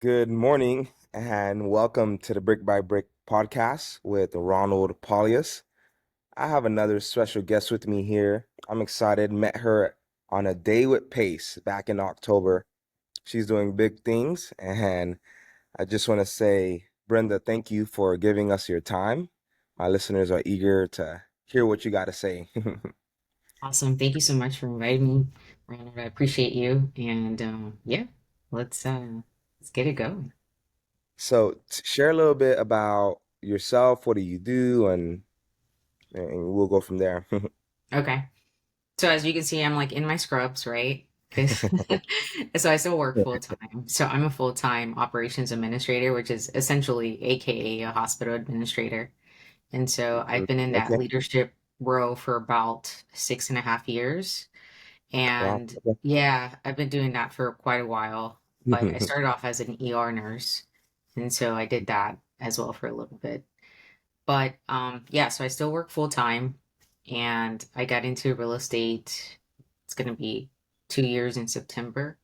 Good morning and welcome to the Brick by Brick podcast with Ronald Pauleus. I have another special guest with me here. I'm excited. Met her on a day with Pace back in October. She's doing big things, and I just want to say, Brenda, thank you for giving us your time. My listeners are eager to hear what you got to say. Awesome. Thank you so much for inviting me, Ronald. I appreciate you. And yeah, let's uh let's get it going. So, share a little bit about yourself. What do you do? And we'll go from there. Okay. So as you can see, I'm like in my scrubs, right? 'Cause so I still work full time. So I'm a full-time operations administrator, which is essentially AKA a hospital administrator. And so I've been in that Okay. leadership role for about 6.5 years. Wow. And Okay. yeah, I've been doing that for quite a while. But I started off as an ER nurse. And so I did that as well for a little bit. But yeah, so I still work full time and I got into real estate. It's going to be 2 years in September.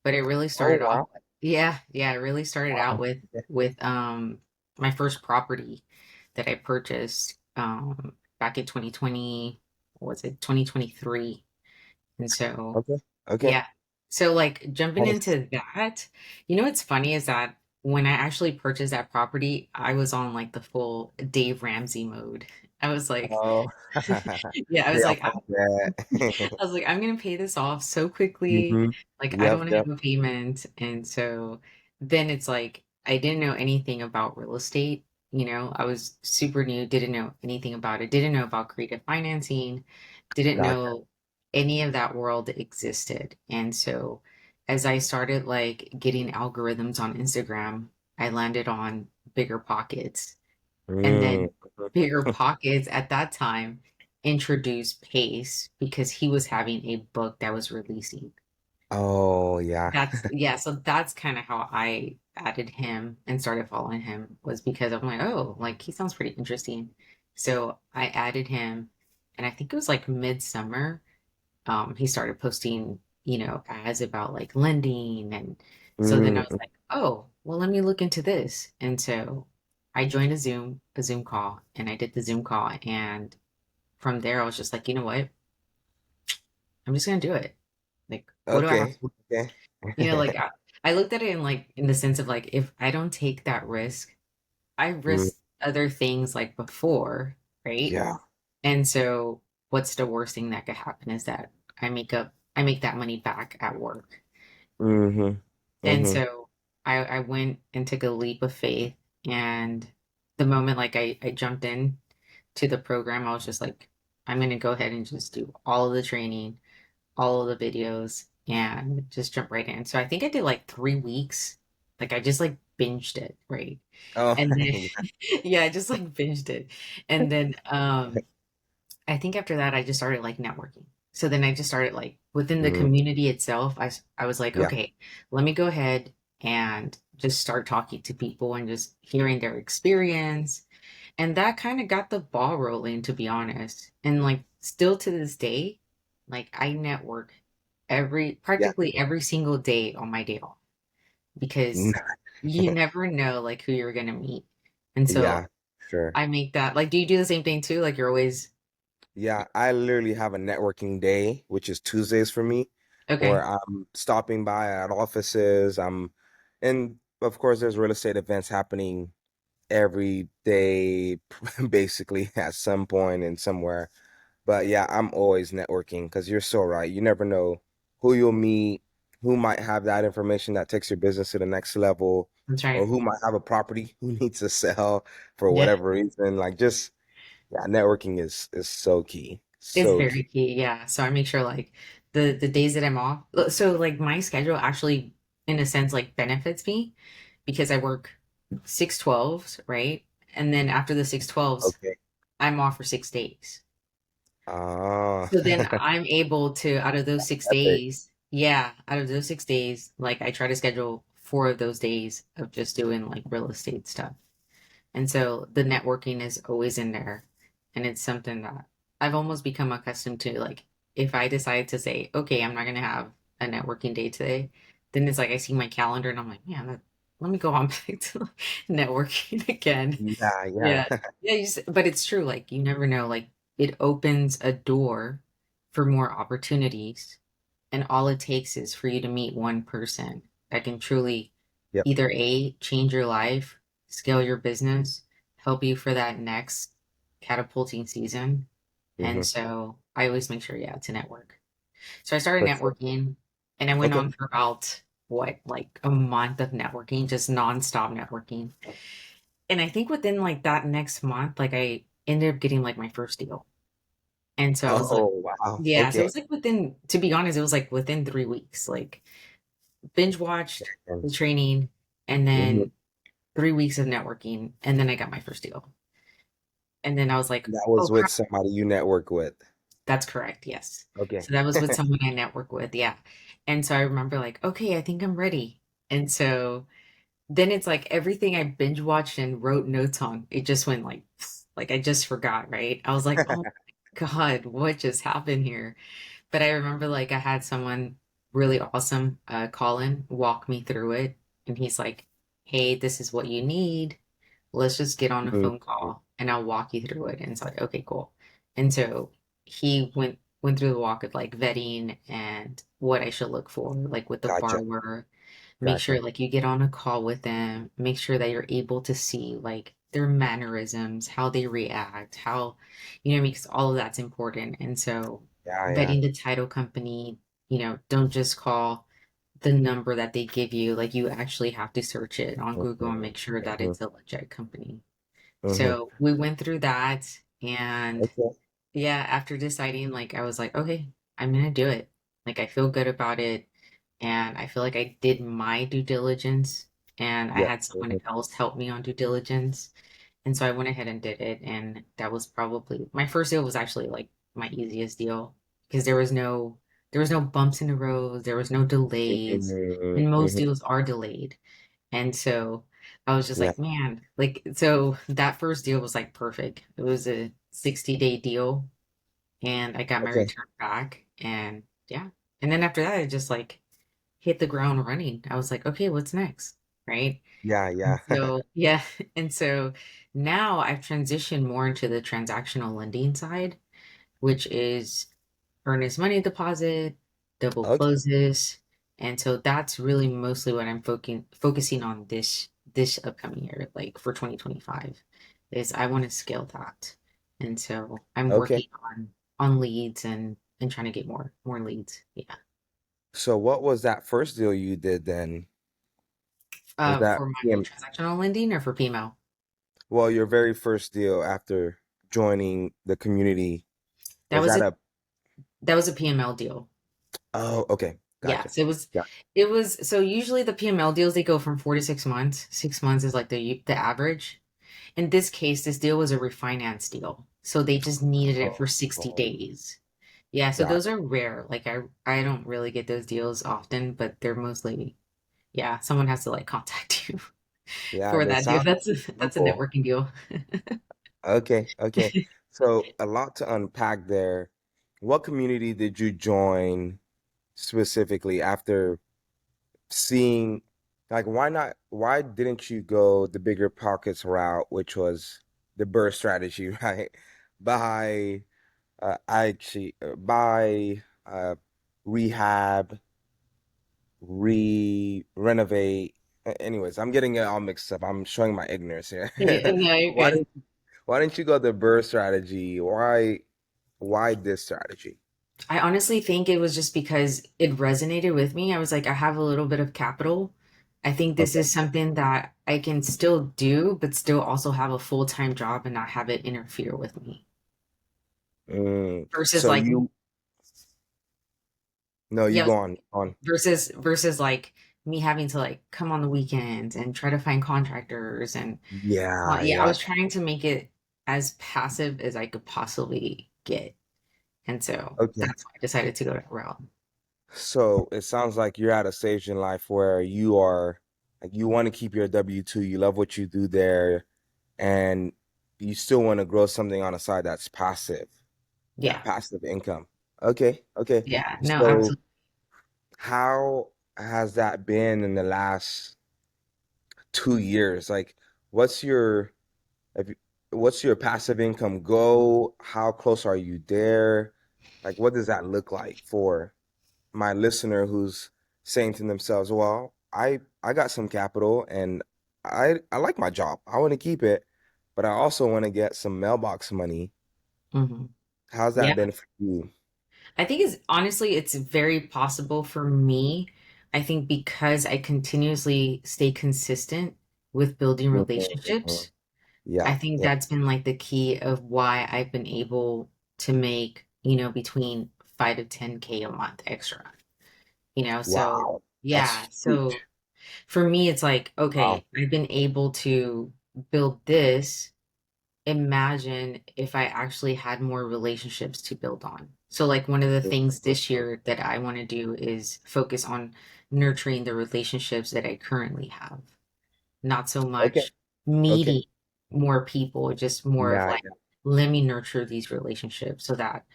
But it really Oh started off, wow. yeah, it really started out Wow. with my first property that I purchased back in 2020, what was it, 2023. And so Okay. Okay. yeah. So like jumping Nice. into that, what's funny is that when I actually purchased that property, I was on like the full Dave Ramsey mode. I was like, Oh, yeah, yeah, I like that. I was like, I'm gonna pay this off so quickly. hmm Like I don't Yep, want to yep. have a payment. And so then it's like I didn't know anything about real estate. I was super new, didn't know anything about it, didn't know about creative financing, didn't Gotcha. know any of that world existed. And so as I started like getting algorithms on Instagram, I landed on Bigger Pockets. And Mm. then Bigger Pockets at that time introduced Pace because he was having a book that was releasing. Oh, yeah. Yeah, so that's kind of how I added him and started following him, was because I'm like, oh, like he sounds pretty interesting. So I added him, and I think it was like midsummer. He started posting, ads about like lending. And so then I Mm. was like, oh, well, let me look into this. And so I joined a Zoom call, and I did the Zoom call. And from there, I was just like, you know what? I'm just gonna do it. Like, what do I have Okay. to, Okay. like I looked at it in the sense of like, if I don't take that risk, I Mm. risked other things like before, right? Yeah. And so what's the worst thing that could happen is that I make that money back at work. hmm And hmm so I went and took a leap of faith. And the moment like I jumped in to the program, I was just like, I'm gonna go ahead and just do all of the training, all of the videos, and just jump right in. So I think I did like 3 weeks. Like I just like binged it, right? Oh, And then yeah. yeah, I just like binged it. And then I think after that, I just started like networking. So then I just started like within the Mm. community itself. I was like, Yeah. okay, let me go ahead and just start talking to people and just hearing their experience. And that kind of got the ball rolling, to be honest. And like still to this day, like I network Yeah. practically every single day on my day off, because you never know like who you're gonna meet. And so Yeah, sure. I make that like, do you do the same thing too? Like you're always Yeah, I literally have a networking day, which is Tuesdays for me, okay. where I'm stopping by at offices. And of course, there's real estate events happening every day, basically at some point and somewhere. But yeah, I'm always networking because you're so right. You never know who you'll meet, who might have that information that takes your business to the next level, That's or right. who might have a property who needs to sell for Yeah. whatever reason. Like just yeah, networking is so key. It's So very key. key, yeah. So I make sure like the days that I'm off. So like my schedule actually, in a sense, like benefits me because I work 6/12s, right? And then after the 6/12s, Okay. I'm off for 6 days. Ah, So then I'm able to, out of those six epic. days, yeah, out of those 6 days, like I try to schedule 4 of those days of just doing like real estate stuff. And so the networking is always in there. And it's something that I've almost become accustomed to. Like, if I decide to say, okay, I'm not going to have a networking day today, then it's like I see my calendar and I'm like, man, let me go on back to networking again. Yeah, Yeah. yeah. Yeah, but it's true. Like, you never know. Like, it opens a door for more opportunities. And all it takes is for you to meet one person that can truly Yep. either A, change your life, scale your business, help you for that next catapulting season. And Hmm. so I always make sure, yeah, to network. So I started For sure. networking and I went Okay. on for about what, like a month of networking, just nonstop networking. And I think within like that next month, like I ended up getting like my first deal. And so I was like, Oh, wow. yeah, so it Okay. was like within, to be honest, it was like within 3 weeks, like binge watched And the training and mhm. then 3 weeks of networking. And then I got my first deal. And then I was like, That oh was with crap. somebody you network with. That's correct. Yes. Okay. So that was with someone I network with. Yeah. And so I remember like, okay, I think I'm ready. And so then it's like everything I binge watched and wrote notes on, it just went like I just forgot, right? I was like, oh my God, what just happened here? But I remember like I had someone really awesome, Colin, walk me through it. And he's like, hey, this is what you need. Let's just get on a Mhm. phone call and I'll walk you through it. And it's like, okay, cool. And so he went through the walk of like vetting and what I should look for, like with the Gotcha. borrower. Make Gotcha. sure like you get on a call with them, make sure that you're able to see like their mannerisms, how they react, how, because all of that's important. And so Yeah, yeah. vetting the title company, don't just call the number that they give you. Like you actually have to search it on Google and Mhm. make sure that Mhm. it's a legit company. Mhm. So we went through that and Okay. yeah, after deciding, like, I was like, okay, I'm gonna do it. Like, I feel good about it. And I feel like I did my due diligence and I Yep. had someone Mhm. else help me on due diligence. And so I went ahead and did it. And that was probably my first deal was actually like my easiest deal because there was no bumps in the road, there was no delays, Mhm. and most Mhm. deals are delayed. And so I was just Yeah. like, man, like, so that first deal was like perfect. It was a 60-day deal and I got my Okay. return back. And yeah. And then after that, I just like hit the ground running. I was like, okay, what's next? Right. Yeah, And yeah. so, yeah. And so now I've transitioned more into the transactional lending side, which is earnest money deposit, double Okay. closes. And so that's really mostly what I'm focusing on this upcoming year, like for 2025, is I want to scale that. And so I'm Okay. working on leads and trying to get more leads. Yeah. So what was that first deal you did then? Was that For my PM? transactional lending or for PML? Well, your very first deal after joining the community, That was was that a a that was a PML deal. Oh, okay. Gotcha. Yes, it was Yeah. it was so usually the PML deals they go from 4 to 6 months. 6 months is like the average. In this case, this deal was a refinance deal. So they just needed it for Oh, 60 oh, days. Yeah, so got those are rare. Like I don't really get those deals often, but they're mostly yeah, someone has to like contact you Yeah, for they that deal. sound That's a simple. networking deal. Okay, okay. So a lot to unpack there. What community did you join specifically after seeing, like, why didn't you go the bigger pockets route, which was the burst strategy, right? Buy, buy, rehab, renovate. Anyways, I'm getting it all mixed up. I'm showing my ignorance here. Yeah, no, you're Why good. didn't why didn't you go the burst strategy? Why this strategy? I honestly think it was just because it resonated with me. I was like, I have a little bit of capital. I think this Okay. is something that I can still do, but still also have a full-time job and not have it interfere with me. Versus So like, you no, you yeah, go on. versus like me having to like come on the weekends and try to find contractors and Yeah, yeah, I yeah. was trying to make it as passive as I could possibly get. And so Okay. that's why I decided to go that route. So it sounds like you're at a stage in life where you are like you want to keep your W-2, you love what you do there, and you still want to grow something on the side that's passive. Yeah, Yeah. passive income. Okay, okay. Yeah. No, So absolutely. how has that been in the last, 2 years. Like, what's your if you, what's your passive income goal? How close are you there? Like, what does that look like for my listener who's saying to themselves, "Well, I got some capital and I like my job. I want to keep it, but I also want to get some mailbox money." Hmm. How's Yeah. that been for you? I think it's honestly, it's very possible for me. I think because I continuously stay consistent with building Mhm. relationships, I Yeah, think yeah. that's been like the key of why I've been able to make, between 5 to 10K a month extra, so Wow. yeah. That's So huge. for me, it's like, Wow. okay, I've been able to build this. Imagine if I actually had more relationships to build on. So, like, one of the things this Mhm. year that I want to do is focus on nurturing the relationships that I currently have, not so Okay. much Okay. meeting more people, just more of Yeah, like, let me nurture these relationships so that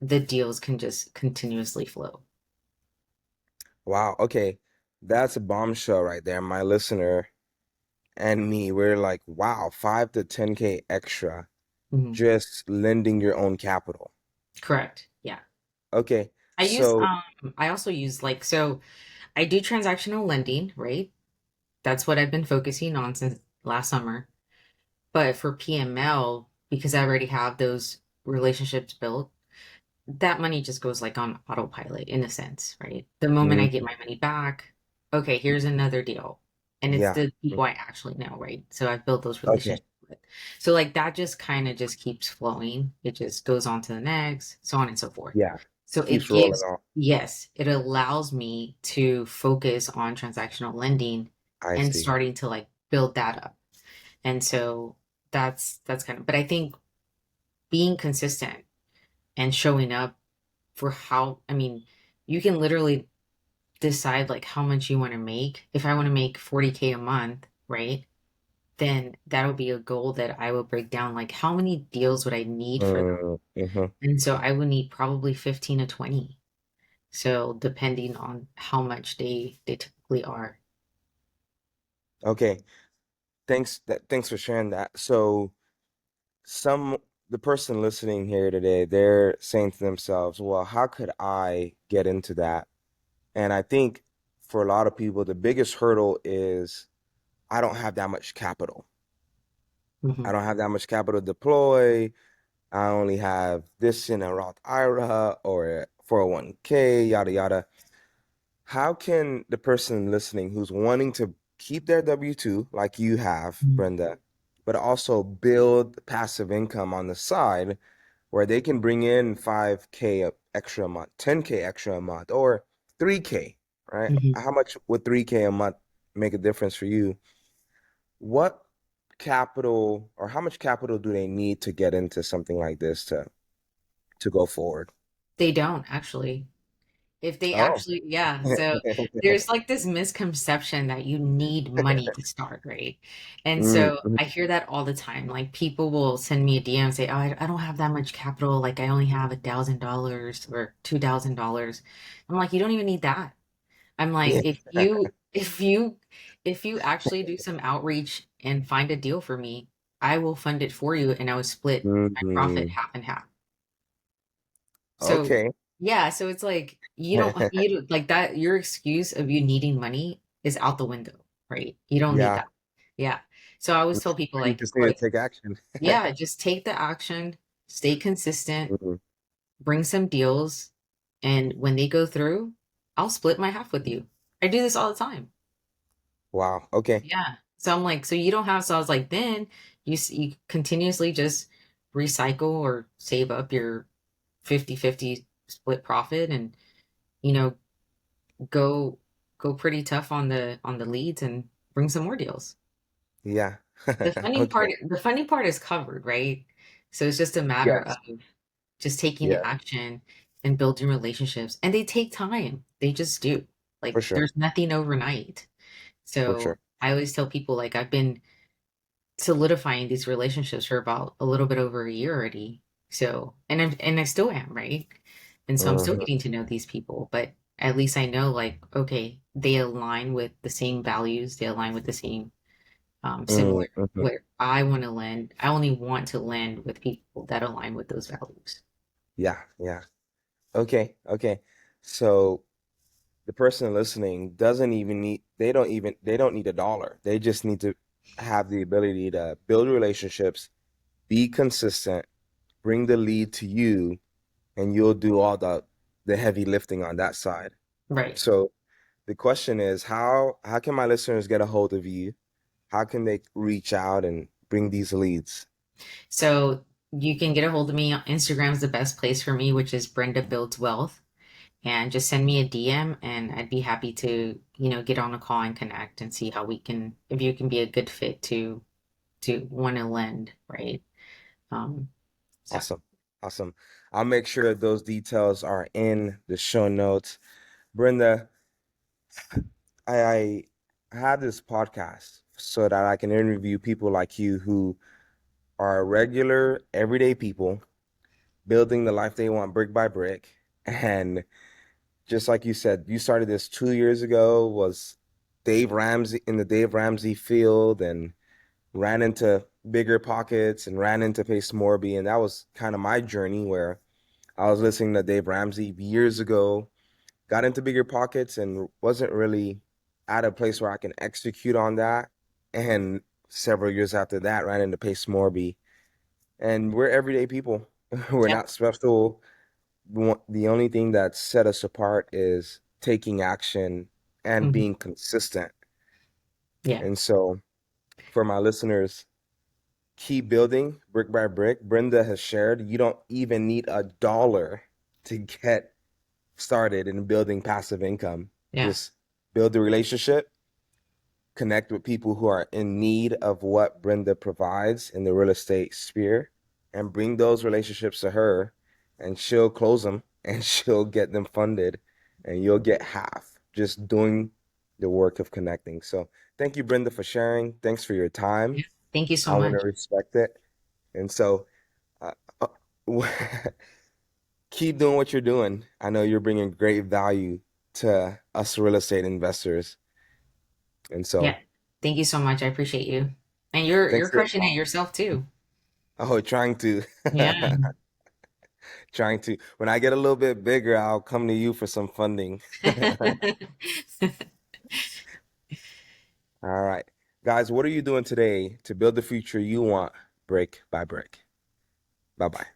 the deals can just continuously flow. wow. Okay. That's a bombshell right there. My listener and me, we're like, wow, 5 to 10K extra Mhm. just lending your own capital. Correct. Yeah. Okay. I use, So, I also use like, so I do transactional lending, right? That's what I've been focusing on since last summer. But for PML, because I already have those relationships built, that money just goes like on autopilot in a sense, right? The moment I get mhm, my money back, okay, here's another deal. And it's yeah. the people I actually know, right? So I've built those Okay. relationships with. So like that just kind of just keeps flowing. It just goes on to the next, so on and so forth. Yeah. So it Keeps rolling gives, on. yes, it allows me to focus on transactional lending I and see. starting to like build that up. And so that's kind of, but I think being consistent and showing up for how, I mean, you can literally decide like how much you want to make. If I want to make 40K a month, right? Then that would be a goal that I will break down like how many deals would I need for that? Mm-hmm. And so I would need probably 15 to 20. So depending on how much they typically are. Okay. Thanks for sharing that. So, some the person listening here today, they're saying to themselves, "Well, how could I get into that?" And I think for a lot of people, the biggest hurdle is I don't have that much capital. I Hmm. don't have that much capital to deploy. I only have this in a Roth IRA or a 401k, yada yada. How can the person listening who's wanting to keep their W-2 like you have, Brenda, but also build passive income on the side where they can bring in 5K extra a month, 10K extra a month, or 3K, right? Hmm. How much would 3K a month make a difference for you? What capital or how much capital do they need to get into something like this to go forward? They don't actually. If they Oh. actually, yeah. So there's like this misconception that you need money to start, right? And Mm, so I hear that all the time. Like people will send me a DM and say, "Oh, I don't have that much capital. Like I only have $1,000 or $2,000." I'm like, you don't even need that. I'm like, yeah. if you actually do some outreach and find a deal for me, I will fund it for you and I will split my profit Mhm. half and half. So Okay. yeah, so it's like you don't like that your excuse of you needing money is out the window, right? You don't need Yeah. that. Yeah. So I always tell people You like, just need to look, take action. yeah, just take the action, stay consistent, Mhm. bring some deals, and when they go through, I'll split my half with you. I do this all the time. Wow. Okay. Yeah. So I'm like, so you don't have, so I was like, then you continuously just recycle or save up your 50-50 split profit and you know go go pretty tough on the leads and bring some more deals. Yeah. The Okay. funny part is covered, right? So it's just a matter of Yes. just taking Yeah, action and building relationships. And they take time. They just do. for Like sure. there's nothing overnight. For So sure. I always tell people like I've been solidifying these relationships for about a little bit over a year already. So, and I still am, right? And so I'm still Mhm. getting to know these people, but at least I know like, okay, they align with the same values, they align with the same. Similar Mhm. where I want to lend, I only want to lend with people that align with those values. Yeah, yeah. Okay, okay. So the person listening doesn't even need, they don't need a dollar. They just need to have the ability to build relationships, be consistent, bring the lead to you, and you'll do all the heavy lifting on that side. Right. So the question is, how can my listeners get a hold of you? How can they reach out and bring these leads? So you can get a hold of me. Instagram's the best place for me, which is Brenda Builds Wealth. And just send me a DM and I'd be happy to, get on a call and connect and see how we can, if you can be a good fit to want to lend, right? Um, so Awesome. Awesome. I'll make sure those details are in the show notes. Brenda, I have this podcast so that I can interview people like you who are regular, everyday people building the life they want brick by brick. And just like you said, you started this 2 years ago, was Dave Ramsey in the Dave Ramsey field and ran into bigger pockets and ran into Pace Morby. And that was kind of my journey where I was listening to Dave Ramsey years ago, got into bigger pockets and wasn't really at a place where I can execute on that. And several years after that, ran into Pace Morby. And we're everyday people. We're yeah. not special. The only thing that set us apart is taking action and Mhm. being consistent. Yeah. And so, for my listeners, keep building brick by brick. Brenda has shared you don't even need a dollar to get started in building passive income. Yeah. Just build the relationship, connect with people who are in need of what Brenda provides in the real estate sphere, and bring those relationships to her, and she'll close them and she'll get them funded, and you'll get half just doing the work of connecting. So, thank you, Brenda, for sharing. Thanks for your time. Yeah. Thank you so I want to much. respect it. And so, uh, uh, keep doing what you're doing. I know you're bringing great value to us real estate investors. And Yeah. so, Thank you so much. I appreciate you. And you're thanks for crushing it yourself too. trying to Yeah. trying to. When I get a little bit bigger, I'll come to you for some funding. All right. Guys, what are you doing today to build the future you want brick by brick? Bye-bye.